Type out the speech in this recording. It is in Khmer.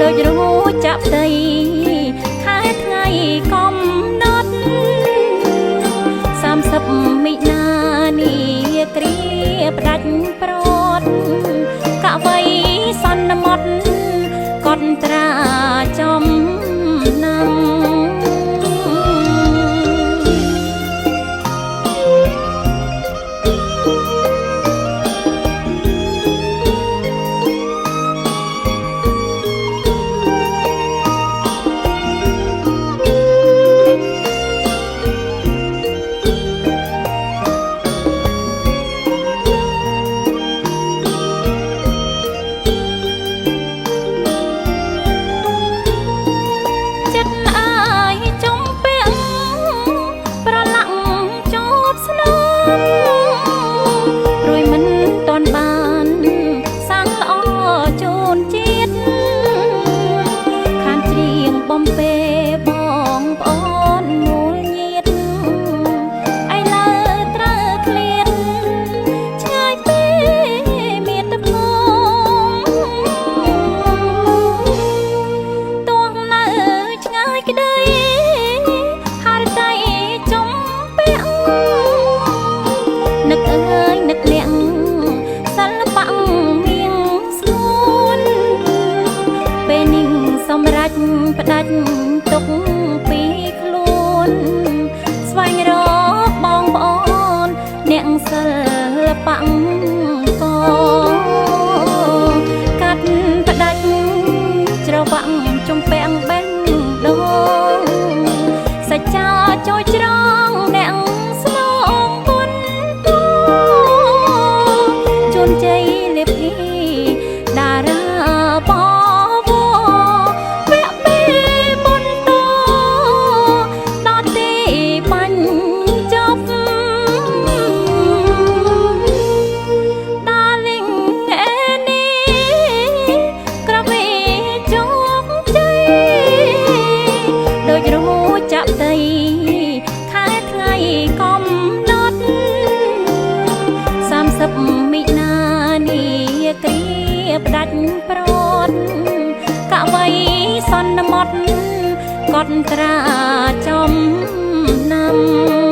ដូចรู้จับใจខែថ្ងៃកំណត់30មិនានាគ្រាផ្ដាច់ប្រត់កវីសន្មត់កត់ត្រាចំណាំសម្រាប់ផ្ដាច់ទុកពីខ្លួនស្វែងរកបងប្អូនអ្នកសិល្បៈកកាត់ផ្ដាច់ច្រវាក់ចំពាំងបេះដូងសច្ចាជួយច្រងអ្នកស្នងបុណ្យជូនជ័យលេភីតារាមិនានាគ្រាផ្ដាច់ប្រត់កវីសន្មត់កត់ត្រាចំណាំ